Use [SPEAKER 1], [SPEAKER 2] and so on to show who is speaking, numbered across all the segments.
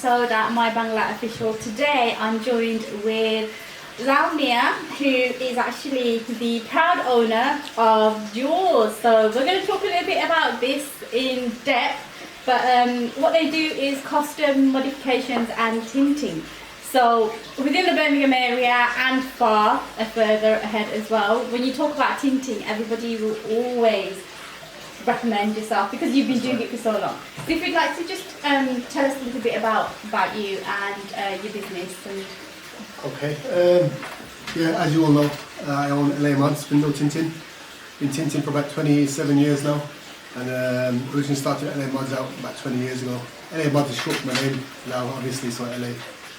[SPEAKER 1] episode at myBangla Official. Today I'm joined with Lala, who is actually the proud owner of Jaws. So we're going to talk a little bit about this in depth, but what they do is custom modifications and tinting. So within the Birmingham area and far further ahead as well, when you talk about tinting, everybody will always recommend yourself because you've been doing it for so long. So if you'd like to just tell us a little bit about you and your business.
[SPEAKER 2] Okay, yeah, as you all know, I own LA Mods, window tinting. Been tinting for about 27 years now, and originally started LA Mods out about 20 years ago. LA Mods is short for my name now, obviously, so LA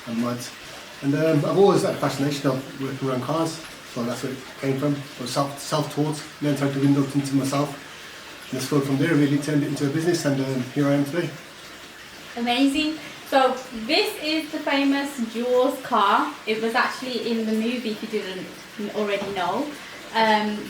[SPEAKER 2] and Mods. And I've always had a fascination of working around cars, so that's where it came from. I was self-taught, learned how to window tint myself. And it's from there really turned it into a business, and here I am today.
[SPEAKER 1] Amazing. So this is the famous Jaws car. It was actually in the movie, if you didn't already know.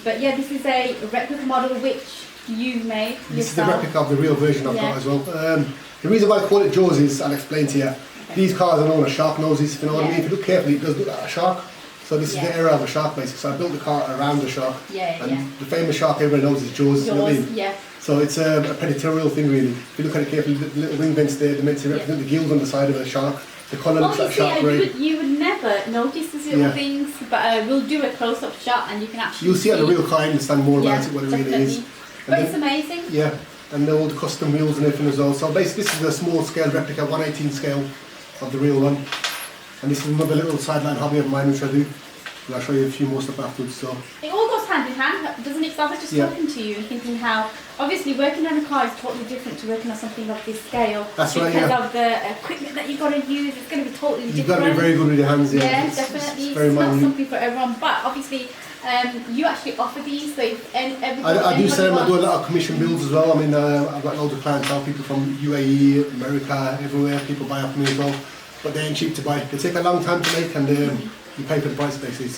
[SPEAKER 1] But yeah, this is a replica model which you made yourself.
[SPEAKER 2] This is the replica of the real version I've got as well. The reason why I call it Jaws is, I'll explain to you. Okay. These cars are known as shark noses, if you know what I mean. If you look carefully, it does look like a shark. So this is the era of a shark basically. So I built the car around the shark. And the famous shark everyone knows is Jaws. You know what I mean? So it's a predatorial thing really. If you look at it carefully, the little wing vents there, they're meant to represent the gills on the side of a shark. The colour looks like shark ray.
[SPEAKER 1] You would never notice these little things, but we'll do a close-up shot and you can actually
[SPEAKER 2] You'll see it on a real car and understand more about it, what it really is.
[SPEAKER 1] But it's amazing.
[SPEAKER 2] Yeah, and all the custom wheels and everything as well. So basically this is a small scale replica, 1/18 scale of the real one. And this is another little sideline hobby of mine which I do. And I'll show you a few more stuff afterwards. So
[SPEAKER 1] it all goes hand in hand, doesn't it? So I was just talking to you and thinking how obviously working on a car is totally different to working on something of this scale.
[SPEAKER 2] That's right,
[SPEAKER 1] because of the equipment that you've got to use, it's going to be totally different.
[SPEAKER 2] You've got to be very good with your hands.
[SPEAKER 1] Yeah, definitely. It's not something for everyone, but obviously you actually offer these. So
[SPEAKER 2] I do sell them. I do a lot of commission builds as well. I mean, I've got loads of clientele, people from UAE, America, everywhere. People buy off me as well, but they ain't cheap to buy. They take a long time to make, and you pay for the price basically.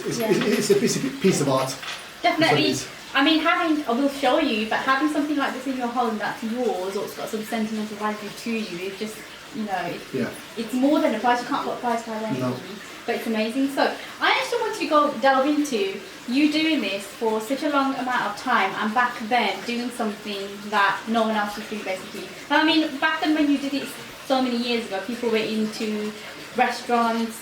[SPEAKER 2] It's a piece of art.
[SPEAKER 1] Definitely. I mean, I will show you, but having something like this in your home that's yours, or it's got some sentimental value to you, it's just, you know, it's more than a price. You can't put a price by anything. No. But it's amazing. So I actually want to delve into you doing this for such a long amount of time, and back then doing something that no one else was doing basically. I mean, back then when you did it so many years ago, people were into restaurants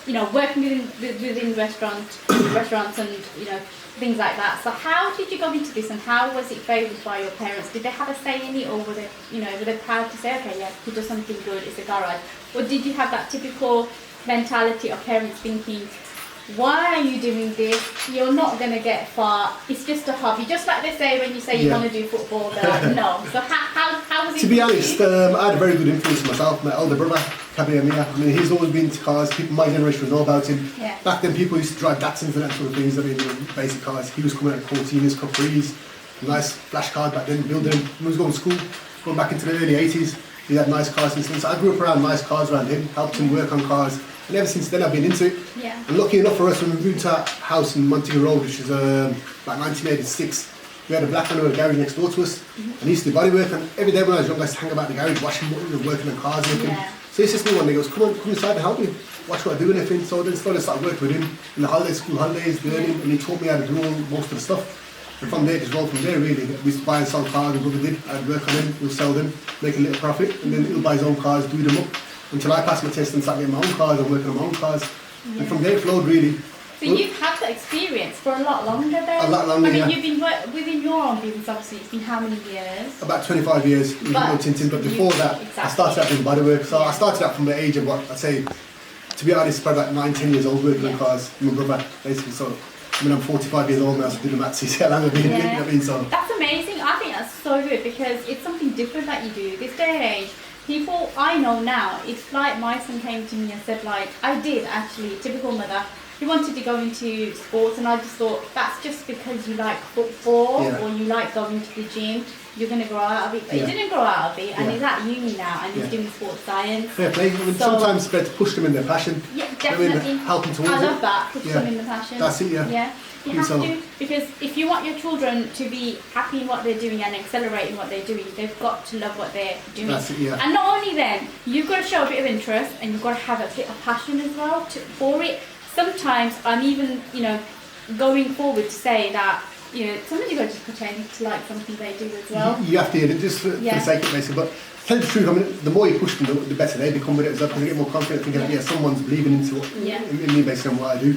[SPEAKER 1] you know, working within restaurants and, you know, things like that. So how did you go into this, and how was it favoured by your parents? Did they have a say in it, or were they proud to say, okay, yeah, he does something good, it's a garage? Or did you have that typical mentality of parents thinking, why are you doing this? You're not going to get far. It's just a hobby. Just like they say when you say you want to do football, they're like, no. So how was it?
[SPEAKER 2] To be honest, I had a very good influence on myself. My older brother, Kabir Mia, I mean, he's always been into cars. People my generation would know about him. Yeah. Back then, people used to drive Datsuns and that sort of things. I mean, basic cars. He was coming out of Cortinas, Capris, nice flash car back then, building them. He was going to school, going back into the early 80s. He had nice cars and things. So I grew up around nice cars around him, helped him work on cars. And ever since then I've been into it. Yeah. And lucky enough for us, when we moved to our house in Montague Road, which is like 1986, we had a black man with a garage next door to us. And he used to do body work, and every day when I was young I used to hang about the garage watching working on cars and everything. So he says to me one day, he goes, come inside and help me, watch what I do and everything. So then slowly I started working with him in the holidays, school holidays, learning, and he taught me how to do most of the stuff. And from there, just roll from there really. We used to buy and sell cars, and brother did. I'd work on them, we'll sell them, make a little profit, and then he'll buy his own cars, do them up. Until I passed my test and started getting my own cars and working on my own cars. And from there it flowed really.
[SPEAKER 1] So you've had that experience for a lot longer then?
[SPEAKER 2] A lot longer,
[SPEAKER 1] I mean, you've been within your own business obviously, it's been how many years?
[SPEAKER 2] About 25 years in window tinting, but before that I started out doing body work. So I started out from the age of what, I'd say, to be honest, probably about 9-10 years old working on cars. My brother basically, so I mean, I'm 45 years old now, so I did the maths, see how long I've been, you know what I mean? So
[SPEAKER 1] that's amazing. I think that's so good because it's something different that you do. This day and age, people I know now, it's like my son came to me and said, like, I did actually, typical mother, he wanted to go into sports, and I just thought, that's just because you like football or you like going to the gym, you're going to grow out of it. But he didn't grow out of it, and he's at uni now, and he's doing sports science.
[SPEAKER 2] Fair play. I mean, sometimes it's better to push them in their passion.
[SPEAKER 1] Yeah, definitely.
[SPEAKER 2] I mean, help them towards
[SPEAKER 1] I love that, push them in the passion.
[SPEAKER 2] That's it,
[SPEAKER 1] Yeah. You have to, because if you want your children to be happy in what they're doing and accelerating what they're doing, they've got to love what they're doing.
[SPEAKER 2] That's it, yeah.
[SPEAKER 1] And not only then, you've got to show a bit of interest and you've got to have a bit of passion as well for it. Sometimes I'm even, you know, going forward to say that, you know, sometimes you've got to just pretend to like something they do as well.
[SPEAKER 2] You have to, just for the sake of it, basically. But to tell you the truth, I mean, the more you push them, the better they become with it as well, because they get more confident, thinking that, someone's believing into what, in me based on what I do.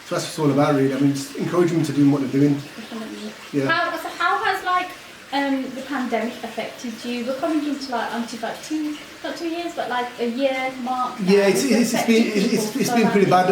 [SPEAKER 2] So that's what it's all about, really. I mean, just encouraging them to do what they're doing.
[SPEAKER 1] Definitely.
[SPEAKER 2] Yeah.
[SPEAKER 1] How has like the pandemic affected you? We're coming into onto about not 2 years, but like a year mark now.
[SPEAKER 2] Yeah, it's been pretty bad.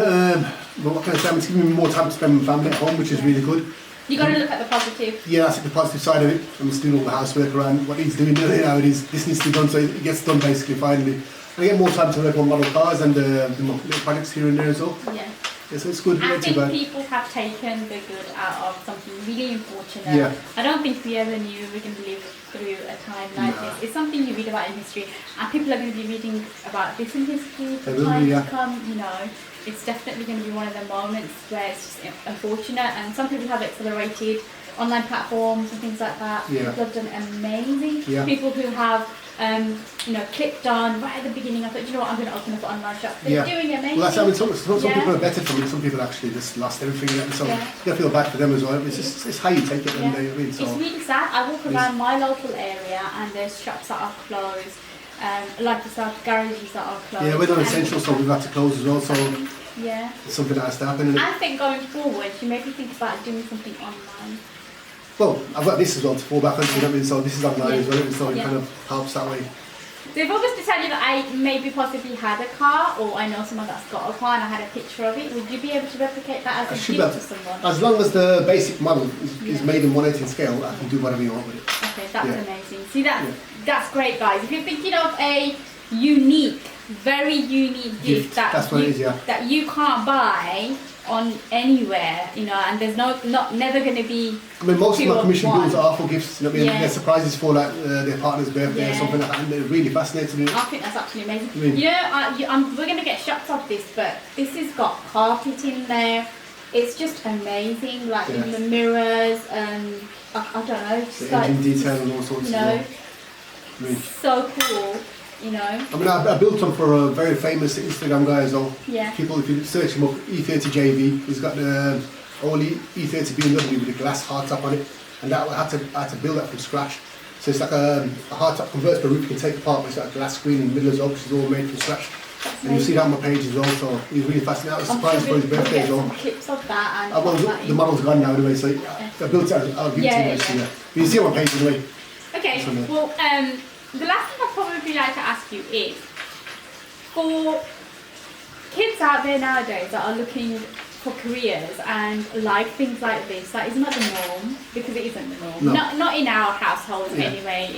[SPEAKER 2] But what can I say? It's giving me more time to spend with family at home, which is really good.
[SPEAKER 1] You got to look at the positive.
[SPEAKER 2] Yeah, that's the positive side of it. I'm just doing all the housework around what he's doing now. This needs to be done, so it gets done basically finally. I get more time to work on model cars and the little projects here and there as well.
[SPEAKER 1] Yeah.
[SPEAKER 2] Yeah, so it's good.
[SPEAKER 1] I think people have taken the good out of something really unfortunate.
[SPEAKER 2] Yeah.
[SPEAKER 1] I don't think we ever knew we were going to live through a time like this. It's something you read about in history, and people are going to be reading about this in history for time to come. You know, it's definitely going to be one of the moments where it's just unfortunate, and some people have accelerated online platforms and things like that.
[SPEAKER 2] Yeah.
[SPEAKER 1] People have done amazing.
[SPEAKER 2] Yeah.
[SPEAKER 1] People who have you know, clicked on right at the beginning. I thought, you know what, I'm going to open up an online shop. They're doing amazing.
[SPEAKER 2] Well, that's, I mean, some people are better from it. Some people actually just lost everything. So you got to feel bad for them as well. It's just it's how you take it. And
[SPEAKER 1] it's really sad. I walk around my local area and there's shops that are closed. Like yourself, garages that are closed.
[SPEAKER 2] Yeah, we're not essential, so we've had to close as well. So
[SPEAKER 1] yeah,
[SPEAKER 2] it's something that has to happen.
[SPEAKER 1] I think going forward, you maybe think about doing something online.
[SPEAKER 2] Well, I've got this as well to fall back on, you know what I mean? So this is online as well, so it kind of helps that way.
[SPEAKER 1] They've obviously told you that I maybe possibly had a car, or I know someone that's got a car and I had a picture of it. Would you be able to replicate that as a gift to someone?
[SPEAKER 2] As long as the basic model is made in 1/18 scale, I can do whatever you want with it.
[SPEAKER 1] Okay, that's amazing. See, that's great, guys. If you're thinking of a unique, very unique gift that you can't buy on anywhere, you know, and there's never going to be. I
[SPEAKER 2] mean, most of my commission bills are for gifts. You know what I mean? They're surprises for like their partner's birthday or something like that, and they're really fascinating.
[SPEAKER 1] I think that's absolutely amazing. You know, we're going to get shots of this, but this has got carpet in there. It's just amazing, like in the mirrors and I don't know, just
[SPEAKER 2] the engine detail and all sorts.
[SPEAKER 1] You know, so cool. You know. I
[SPEAKER 2] mean, I built one for a very famous Instagram guy as well.
[SPEAKER 1] Yeah.
[SPEAKER 2] People, if you search him up, E30JV, he's got the only E30 BMW with a glass hardtop on it, and that I had to build that from scratch. So it's like a hardtop convertible roof you can take apart, but it's got a glass screen in the middle as well, which is all made from scratch. And you'll see that on my page as well. So he's really fascinating. That was a surprise for his birthday as well.
[SPEAKER 1] Some clips of that and
[SPEAKER 2] the model's gone now anyway, so I built it. I'll give it to you. But you see it on my page anyway.
[SPEAKER 1] Okay. Well, the last thing I'd probably like to ask you is, for kids out there nowadays that are looking for careers and like things like this, that is not the norm, because it isn't the norm. No. Not in our households anyway.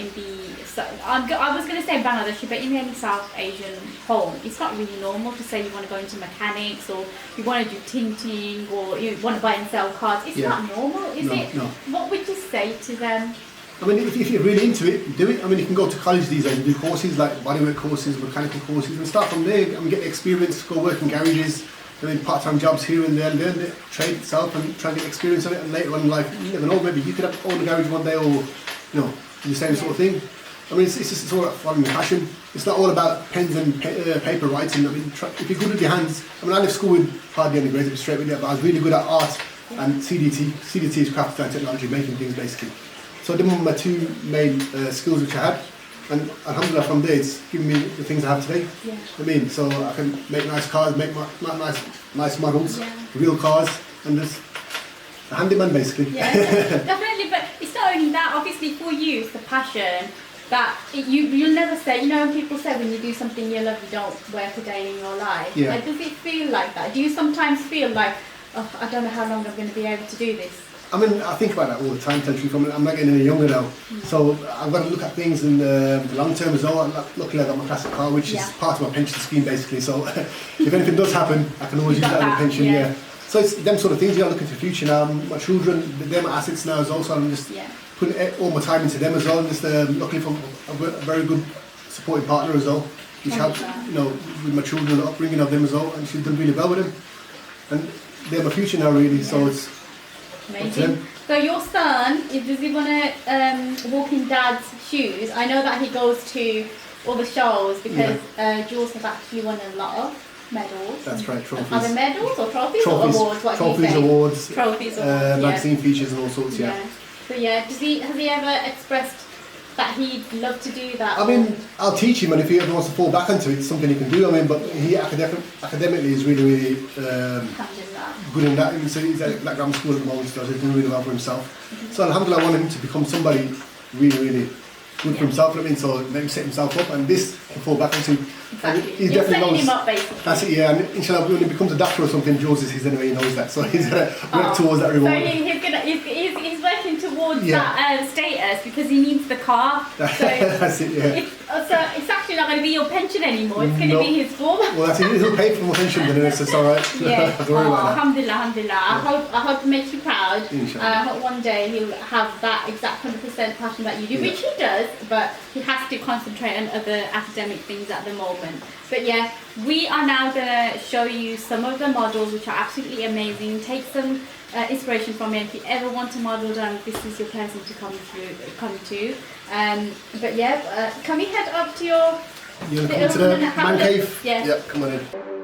[SPEAKER 1] I was going to say Bangladesh, but in any South Asian home, it's not really normal to say you want to go into mechanics or you want to do tinting or you want to buy and sell cars. It's not normal, is it? No. What would you say to them?
[SPEAKER 2] I mean, if you're really into it, do it. I mean, you can go to college these days and do courses like bodywork courses, mechanical courses, and start from there and get the experience, go work in garages, doing part-time jobs here and there, and learn the trade itself and try and get experience of it. And later on in life, you never know, maybe you could own a garage one day or, you know, do the same sort of thing. I mean, it's all about following your passion. It's not all about pens and paper writing. I mean, if you're good with your hands, I mean, I left school with hardly any grades, straight with it, but I was really good at art and CDT. CDT is craft design technology, making things basically. So I did my two main skills which I had, and alhamdulillah from there it's given me the things I have today. Yeah. I mean, so I can make nice cars, make nice models, real cars, and just a handyman basically.
[SPEAKER 1] Yeah, definitely, but it's not only that, obviously for you it's the passion that you'll never say, you know, when people say when you do something you love you don't work a day in your life. Yeah. Like, does it feel like that? Do you sometimes feel like, oh, I don't know how long I'm going to be able to do this?
[SPEAKER 2] I mean, I think about that all the time, I'm not getting any younger now. So I've got to look at things in the long term as well. Luckily I got my classic car, which is part of my pension scheme basically. So if anything does happen, I can always use that in the pension, So it's them sort of things, you know, looking to the future now. My children, they're my assets now as well, so I'm just putting all my time into them as well. And just luckily for a very good supporting partner as well, which helps, you know, with my children, the upbringing of them as well. And she's done really well with them. And they're my future now really, so it's
[SPEAKER 1] Amazing. So your son, does he want to walk in Dad's shoes? I know that he goes to all the shows because Jules has actually won a lot of medals.
[SPEAKER 2] That's right, trophies.
[SPEAKER 1] Are they medals or trophies or awards? What
[SPEAKER 2] Trophies, awards.
[SPEAKER 1] Trophies, awards.
[SPEAKER 2] Magazine features and all sorts. Yeah.
[SPEAKER 1] So has he ever expressed that he'd love to do that?
[SPEAKER 2] I mean, I'll teach him, and if he ever wants to fall back into it, it's something he can do. I mean, but he academically is really good in that. He's at grammar school at the moment, so he's doing really well for himself. So alhamdulillah, I want him to become somebody really good for himself. I mean, so let him set himself up, and this can fall back into.
[SPEAKER 1] Exactly.
[SPEAKER 2] He definitely knows.
[SPEAKER 1] Him up, basically.
[SPEAKER 2] That's it, yeah. And inshallah, when he becomes a doctor or something, Jules is his enemy. He knows that, so he's gonna work towards that reward.
[SPEAKER 1] So he's working towards that status because he needs the car. So
[SPEAKER 2] that's it, yeah.
[SPEAKER 1] So it's actually not going to be your pension anymore. It's going to be his form.
[SPEAKER 2] Well, that's it. He'll pay for my pension, then it's all right.
[SPEAKER 1] Yeah.
[SPEAKER 2] Don't worry about that.
[SPEAKER 1] Alhamdulillah. I hope to make you proud.
[SPEAKER 2] Inshallah.
[SPEAKER 1] I hope one day he'll have that exact 100% passion that you do, which he does, but he has to concentrate on other academic things at the moment. But yeah, we are now going to show you some of the models which are absolutely amazing. Take some inspiration from it. If you ever want to model them, this is your person to come to. But yeah, can we head up to your
[SPEAKER 2] you want to come to the man cave?
[SPEAKER 1] Yeah.
[SPEAKER 2] Yep, come on in.